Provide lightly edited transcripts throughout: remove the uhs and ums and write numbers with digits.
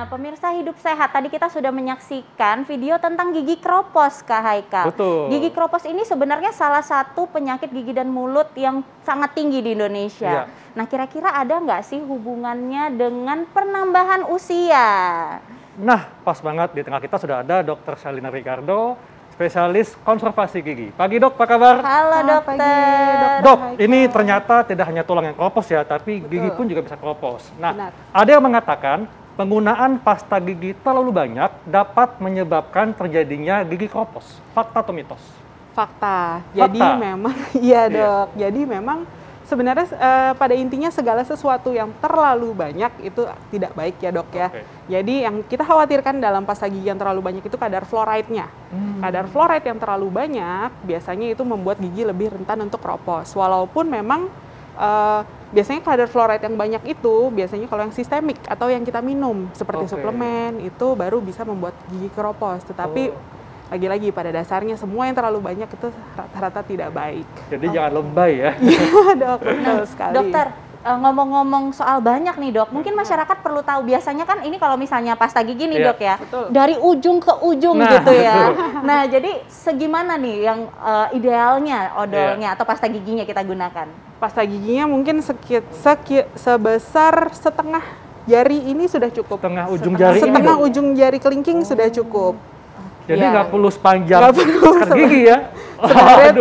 Nah, pemirsa Hidup Sehat, tadi kita sudah menyaksikan video tentang gigi kropos, Kak Haikal. Betul. Gigi kropos ini sebenarnya salah satu penyakit gigi dan mulut yang sangat tinggi di Indonesia. Nah, kira-kira ada nggak sih hubungannya dengan penambahan usia? Nah, pas banget di tengah kita sudah ada Dr. Shalina Ricardo, spesialis konservasi gigi. Pagi dok, apa kabar? Halo dokter. Pagi, Dok, ini ternyata tidak hanya tulang yang kropos ya, tapi gigi pun juga bisa kropos. Nah, ada yang mengatakan penggunaan pasta gigi terlalu banyak dapat menyebabkan terjadinya gigi kropos. Fakta atau mitos? Fakta. Jadi memang, iya dok. Jadi memang sebenarnya pada intinya segala sesuatu yang terlalu banyak itu tidak baik ya dok ya. Jadi yang kita khawatirkan dalam pasta gigi yang terlalu banyak itu kadar fluoride-nya. Kadar fluoride yang terlalu banyak biasanya itu membuat gigi lebih rentan untuk kropos. Walaupun memang biasanya kadar fluoride yang banyak itu biasanya kalau yang sistemik atau yang kita minum seperti suplemen itu baru bisa membuat gigi kropos. Tetapi lagi-lagi pada dasarnya semua yang terlalu banyak itu rata-rata tidak baik. Jadi jangan lebay ya. Iya dok, betul sekali. Dokter, ngomong-ngomong soal banyak nih dok, mungkin masyarakat perlu tahu biasanya kan ini kalau misalnya pasta gigi nih dok ya, dari ujung ke ujung gitu ya. Nah jadi segimana nih yang idealnya odolnya atau pasta giginya kita gunakan? Pasta giginya mungkin sebesar setengah jari ini sudah cukup. Setengah ujung jari setengah ujung jari kelingking sudah cukup. Jadi nggak perlu sepanjang gigi ya? Sebenarnya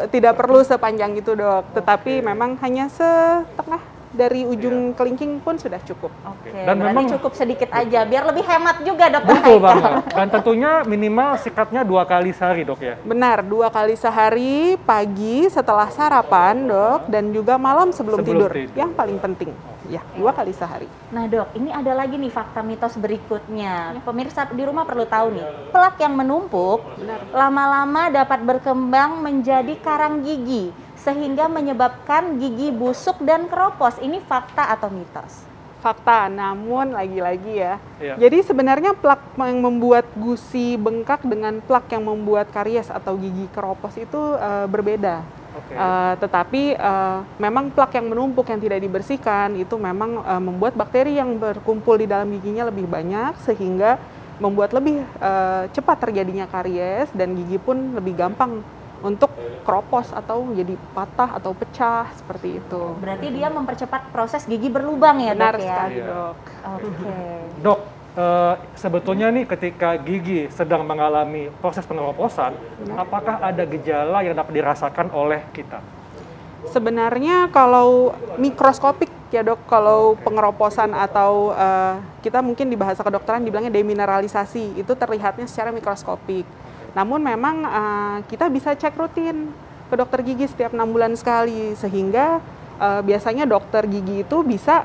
tidak perlu sepanjang itu dok, tetapi memang hanya setengah dari ujung kelingking pun sudah cukup. Dan memang cukup sedikit aja, biar lebih hemat juga dok. Betul banget. Dan tentunya minimal sikatnya 2 kali sehari dok ya? Benar, 2 kali sehari, pagi setelah sarapan dok, dan juga malam sebelum tidur. Yang paling penting. Ya, 2 kali sehari. Nah dok, ini ada lagi nih fakta mitos berikutnya. Pemirsa di rumah perlu tahu nih, plak yang menumpuk lama-lama dapat berkembang menjadi karang gigi sehingga menyebabkan gigi busuk dan kropos. Ini fakta atau mitos? Fakta, namun lagi-lagi ya. Jadi sebenarnya plak yang membuat gusi bengkak dengan plak yang membuat karies atau gigi kropos itu berbeda. Tetapi memang plak yang menumpuk yang tidak dibersihkan itu memang membuat bakteri yang berkumpul di dalam giginya lebih banyak sehingga membuat lebih cepat terjadinya karies dan gigi pun lebih gampang untuk kropos atau jadi patah atau pecah seperti itu. Berarti dia mempercepat proses gigi berlubang ya dok ya? Benar sekali dok. Dok, sebetulnya nih ketika gigi sedang mengalami proses pengeroposan, apakah ada gejala yang dapat dirasakan oleh kita? Sebenarnya kalau mikroskopik ya dok, kalau pengeroposan atau kita mungkin di bahasa kedokteran dibilangnya demineralisasi, itu terlihatnya secara mikroskopik. Namun memang kita bisa cek rutin ke dokter gigi setiap 6 bulan sekali, sehingga biasanya dokter gigi itu bisa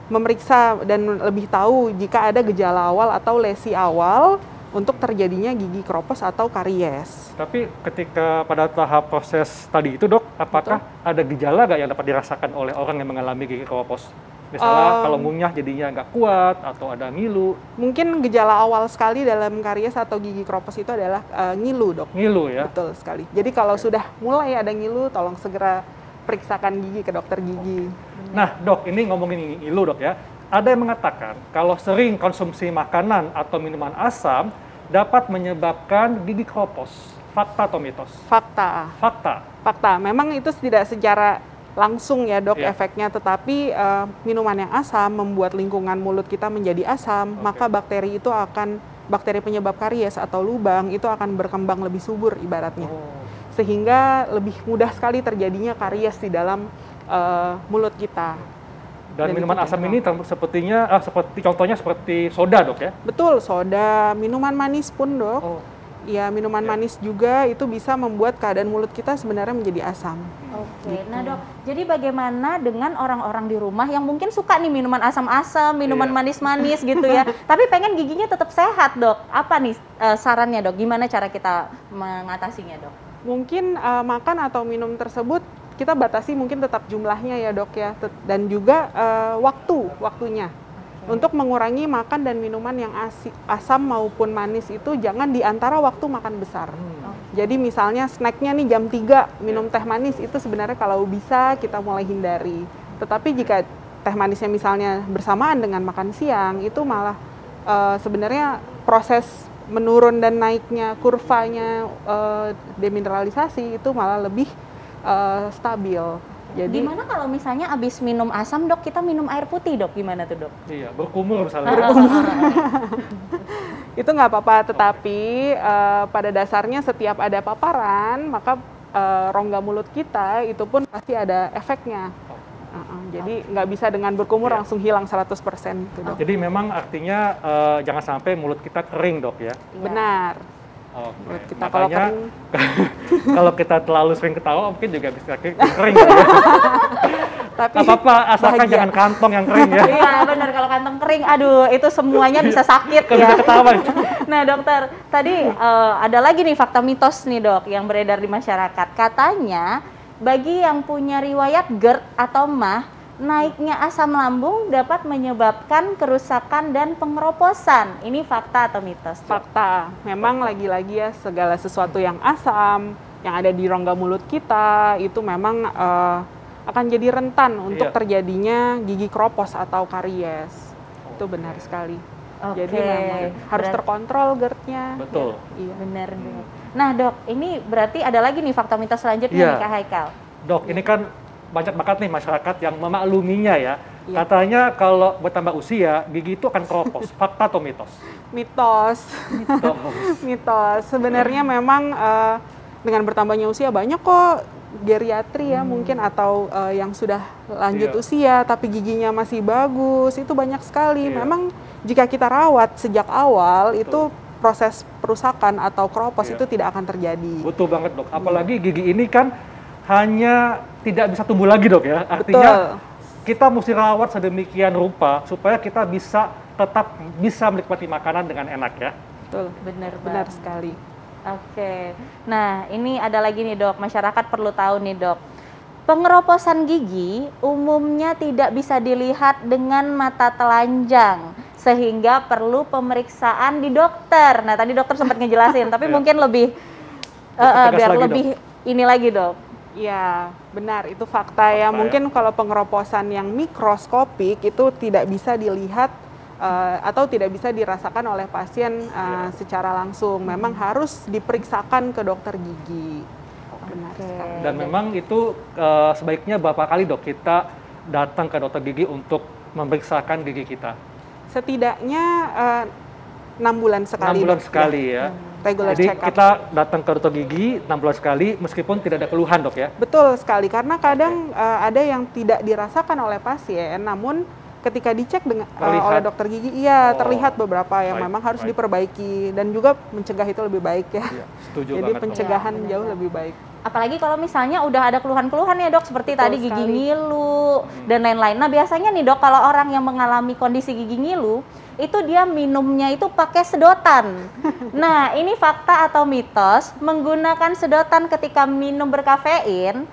memeriksa dan lebih tahu jika ada gejala awal atau lesi awal untuk terjadinya gigi kropos atau karies. Tapi ketika pada tahap proses tadi itu dok, apakah ada gejala nggak yang dapat dirasakan oleh orang yang mengalami gigi kropos? Misalnya kalau ngunyah jadinya nggak kuat atau ada ngilu. Mungkin gejala awal sekali dalam karies atau gigi kropos itu adalah ngilu dok. Ngilu ya? Betul sekali. Jadi kalau sudah mulai ada ngilu, tolong segera periksakan gigi ke dokter gigi. Nah dok, ini ngomongin ngilu dok ya. Ada yang mengatakan kalau sering konsumsi makanan atau minuman asam dapat menyebabkan gigi kropos. Fakta atau mitos? Fakta. Fakta. Fakta. Memang itu tidak secara langsung ya dok efeknya, tetapi minuman yang asam membuat lingkungan mulut kita menjadi asam, maka bakteri itu akan, bakteri penyebab karies atau lubang itu akan berkembang lebih subur ibaratnya. Sehingga lebih mudah sekali terjadinya karies di dalam mulut kita. Dan minuman asam ini sepertinya, seperti contohnya seperti soda dok ya? Betul, soda, minuman manis pun dok. Ya, minuman manis juga itu bisa membuat keadaan mulut kita sebenarnya menjadi asam. Nah dok, jadi bagaimana dengan orang-orang di rumah yang mungkin suka nih minuman asam-asam, minuman manis-manis gitu ya, tapi pengen giginya tetap sehat dok, apa nih sarannya dok, gimana cara kita mengatasinya dok? Mungkin makan atau minum tersebut kita batasi mungkin tetap jumlahnya ya dok ya, dan juga waktunya. Untuk mengurangi makan dan minuman yang asam maupun manis itu jangan di antara waktu makan besar. Jadi misalnya snacknya nih jam 3 minum teh manis, itu sebenarnya kalau bisa kita mulai hindari. Tetapi jika teh manisnya misalnya bersamaan dengan makan siang, itu malah sebenarnya proses menurun dan naiknya kurvanya demineralisasi itu malah lebih stabil. Jadi gimana kalau misalnya abis minum asam dok, kita minum air putih dok, gimana tuh dok? Iya, berkumur misalnya. Itu nggak apa-apa, tetapi pada dasarnya setiap ada paparan, maka rongga mulut kita itu pun pasti ada efeknya. Jadi nggak bisa dengan berkumur langsung hilang 100% gitu dok. Jadi memang artinya jangan sampai mulut kita kering dok ya? Benar. Oke. Kita Makanya kalau kita terlalu sering ketawa mungkin juga bisa kering ya. Tapi apa-apa asalkan bahagia. jangan kantong yang kering ya. Iya benar, kalau kantong kering, aduh itu semuanya bisa sakit Kalau ya. bisa ketawa. Nah dokter, tadi ada lagi nih fakta mitos nih dok yang beredar di masyarakat. Katanya bagi yang punya riwayat GERD atau MAH, naiknya asam lambung dapat menyebabkan kerusakan dan pengeroposan. Ini fakta atau mitos? Fakta. Memang lagi-lagi ya segala sesuatu yang asam, yang ada di rongga mulut kita, itu memang akan jadi rentan untuk terjadinya gigi kropos atau karies. Itu benar sekali. Jadi memang harus terkontrol GERD-nya. Betul. Iya. Benar dok. Nah dok, ini berarti ada lagi nih fakta mitos selanjutnya nih Kak Haikal. Dok, ini kan banyak banget nih masyarakat yang memakluminya ya. Katanya kalau bertambah usia, gigi itu akan keropos. Fakta atau mitos? Mitos. Mitos. Sebenarnya memang dengan bertambahnya usia banyak kok geriatri ya mungkin atau yang sudah lanjut usia tapi giginya masih bagus, itu banyak sekali. Memang jika kita rawat sejak awal itu proses perusakan atau keropos itu tidak akan terjadi. Betul banget dok. Apalagi gigi ini kan hanya tidak bisa tumbuh lagi dok ya. Artinya kita mesti rawat sedemikian rupa supaya kita bisa tetap bisa menikmati makanan dengan enak ya. Betul. Benar sekali. Oke. Nah, ini ada lagi nih dok, masyarakat perlu tahu nih dok. Pengeroposan gigi umumnya tidak bisa dilihat dengan mata telanjang, sehingga perlu pemeriksaan di dokter. Nah, tadi dokter sempat ngejelasin, tapi mungkin lebih biar lagi, lebih dok. Ini lagi dok. Ya, benar, itu fakta ya. Mungkin kalau pengeroposan yang mikroskopik itu tidak bisa dilihat atau tidak bisa dirasakan oleh pasien secara langsung. Memang harus diperiksakan ke dokter gigi. Benar sekali. Dan memang itu sebaiknya berapa kali dok kita datang ke dokter gigi untuk memeriksakan gigi kita? Setidaknya 6 bulan sekali. 6 bulan sekali ya. Regular Jadi check up. kita datang ke dokter gigi 6 bulan sekali meskipun tidak ada keluhan dok ya? Betul sekali, karena kadang ada yang tidak dirasakan oleh pasien, namun ketika dicek dengan oleh dokter gigi, terlihat beberapa yang memang harus diperbaiki dan juga mencegah itu lebih baik ya. Setuju Jadi banget, pencegahan jauh lebih baik. Apalagi kalau misalnya udah ada keluhan-keluhan ya dok, seperti tadi gigi ngilu dan lain-lain. Nah biasanya nih dok, kalau orang yang mengalami kondisi gigi ngilu, itu dia minumnya itu pakai sedotan. Nah ini fakta atau mitos, menggunakan sedotan ketika minum berkafein,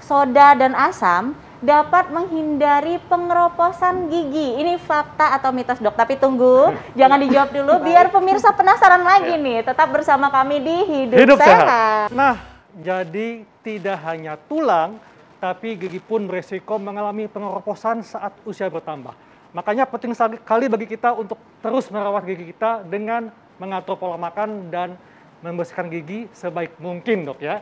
soda dan asam, dapat menghindari pengeroposan gigi. Ini fakta atau mitos dok, tapi tunggu, jangan dijawab dulu biar pemirsa penasaran lagi nih. Tetap bersama kami di Hidup Sehat. Nah, jadi tidak hanya tulang, tapi gigi pun beresiko mengalami pengeroposan saat usia bertambah. Makanya penting sekali bagi kita untuk terus merawat gigi kita dengan mengatur pola makan dan membersihkan gigi sebaik mungkin dok ya.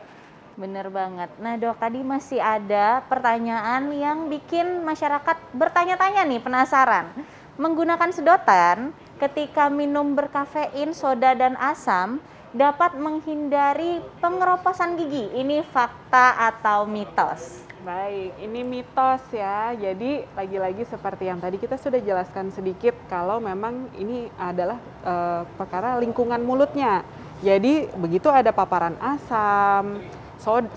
Bener banget. Nah dok, tadi masih ada pertanyaan yang bikin masyarakat bertanya-tanya nih, penasaran. Menggunakan sedotan ketika minum berkafein, soda dan asam dapat menghindari pengeroposan gigi. Ini fakta atau mitos? Baik, ini mitos ya. Jadi lagi-lagi seperti yang tadi kita sudah jelaskan sedikit, kalau memang ini adalah perkara lingkungan mulutnya. Jadi begitu ada paparan asam,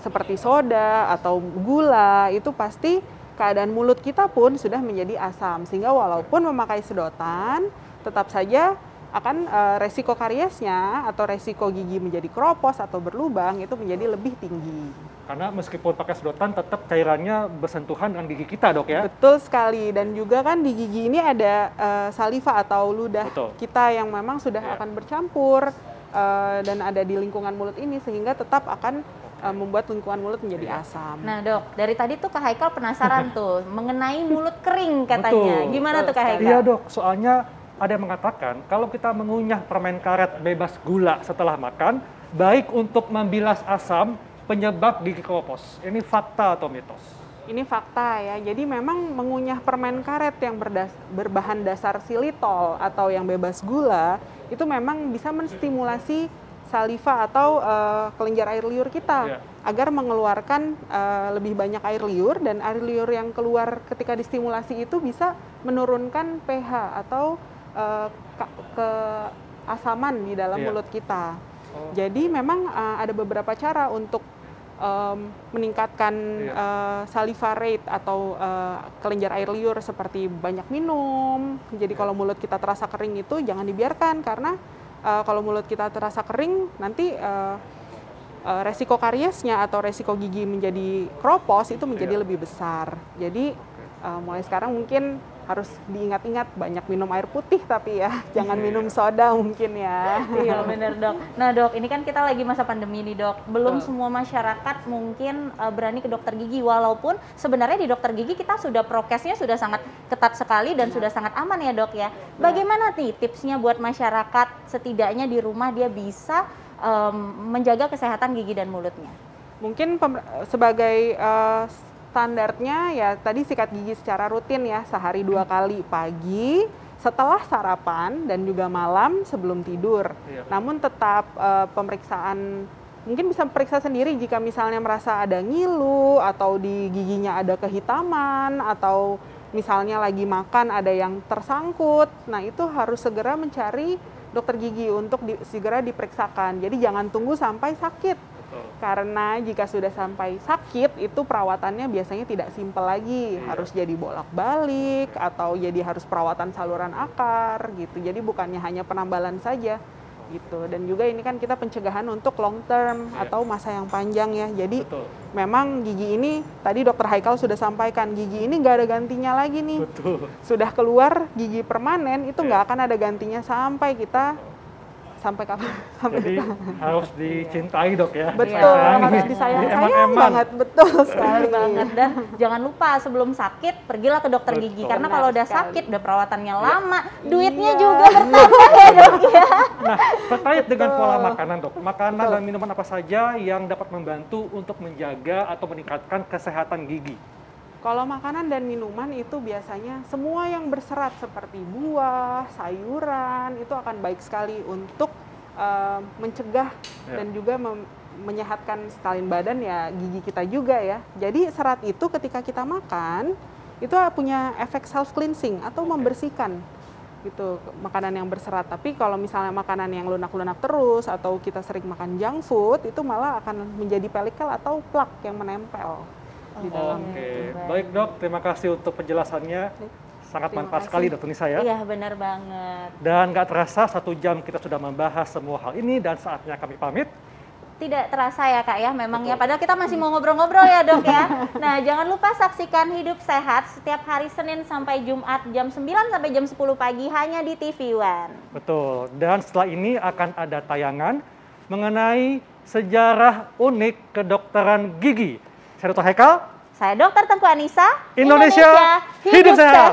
seperti soda atau gula, itu pasti keadaan mulut kita pun sudah menjadi asam. Sehingga walaupun memakai sedotan, tetap saja akan resiko kariesnya atau resiko gigi menjadi keropos atau berlubang itu menjadi lebih tinggi. Karena meskipun pakai sedotan tetap cairannya bersentuhan dengan gigi kita dok ya? Betul sekali, dan juga kan di gigi ini ada saliva atau ludah kita yang memang sudah akan bercampur dan ada di lingkungan mulut ini sehingga tetap akan membuat lingkungan mulut menjadi asam. Nah dok, dari tadi tuh Kak Haikal penasaran tuh mengenai mulut kering katanya. Betul. Gimana tuh Kak Haikal? Iya dok, soalnya ada yang mengatakan kalau kita mengunyah permen karet bebas gula setelah makan, baik untuk membilas asam penyebab gigi keropos. Ini fakta atau mitos? Ini fakta ya. Jadi memang mengunyah permen karet yang berbahan dasar xilitol atau yang bebas gula itu memang bisa menstimulasi saliva atau kelenjar air liur kita agar mengeluarkan lebih banyak air liur, dan air liur yang keluar ketika distimulasi itu bisa menurunkan pH atau keasaman di dalam mulut kita. Jadi memang ada beberapa cara untuk meningkatkan saliva rate atau kelenjar air liur, seperti banyak minum. Jadi kalau mulut kita terasa kering itu jangan dibiarkan, karena kalau mulut kita terasa kering nanti resiko kariesnya atau resiko gigi menjadi keropos itu menjadi lebih besar. Jadi mulai sekarang mungkin harus diingat-ingat banyak minum air putih, tapi ya jangan minum soda mungkin ya. Iya benar dok. Nah dok, ini kan kita lagi masa pandemi nih dok. Belum semua masyarakat mungkin berani ke dokter gigi, walaupun sebenarnya di dokter gigi kita sudah prokesnya sudah sangat ketat sekali dan sudah sangat aman ya dok ya. Bagaimana nih tipsnya buat masyarakat setidaknya di rumah dia bisa menjaga kesehatan gigi dan mulutnya? Mungkin sebagai standarnya ya tadi sikat gigi secara rutin ya, sehari 2 kali, pagi setelah sarapan dan juga malam sebelum tidur. Namun tetap pemeriksaan, mungkin bisa periksa sendiri jika misalnya merasa ada ngilu atau di giginya ada kehitaman, atau misalnya lagi makan ada yang tersangkut. Nah itu harus segera mencari dokter gigi untuk segera diperiksakan. Jadi jangan tunggu sampai sakit. Karena jika sudah sampai sakit, itu perawatannya biasanya tidak simpel lagi. Harus jadi bolak-balik, atau jadi harus perawatan saluran akar gitu. Jadi bukannya hanya penambalan saja gitu. Dan juga ini kan kita pencegahan untuk long term atau masa yang panjang ya. Jadi memang gigi ini, tadi Dokter Haikal sudah sampaikan, gigi ini nggak ada gantinya lagi nih. Sudah keluar gigi permanen, itu nggak akan ada gantinya sampai kita sampai kapan? Jadi harus dicintai dok ya. Betul, harus disayang-sayang banget, betul sekali banget. Dan jangan lupa sebelum sakit pergilah ke dokter gigi, karena kalau udah sakit, udah perawatannya lama, duitnya juga bertambah ya dok ya. Nah, terkait dengan pola makanan dok, makanan dan minuman apa saja yang dapat membantu untuk menjaga atau meningkatkan kesehatan gigi? Kalau makanan dan minuman itu biasanya semua yang berserat seperti buah, sayuran itu akan baik sekali untuk mencegah dan juga menyehatkan stalin badan ya gigi kita juga ya. Jadi serat itu ketika kita makan itu punya efek self cleansing atau membersihkan gitu makanan yang berserat. Tapi kalau misalnya makanan yang lunak-lunak terus atau kita sering makan junk food itu malah akan menjadi pelikel atau plak yang menempel. Oke, baik dok, terima kasih untuk penjelasannya. Sangat manfaat sekali dokter Nisa ya. Iya benar banget. Dan nggak terasa 1 jam kita sudah membahas semua hal ini, dan saatnya kami pamit. Tidak terasa ya kak ya, memang ya. Padahal kita masih mau ngobrol-ngobrol ya dok ya. Nah jangan lupa saksikan Hidup Sehat setiap hari Senin sampai Jumat jam 9 sampai jam 10 pagi hanya di TV One. Betul, dan setelah ini akan ada tayangan mengenai sejarah unik kedokteran gigi. Saya Dr. Haikal. Saya Dr. Tengku Anissa. Indonesia hidup sehat.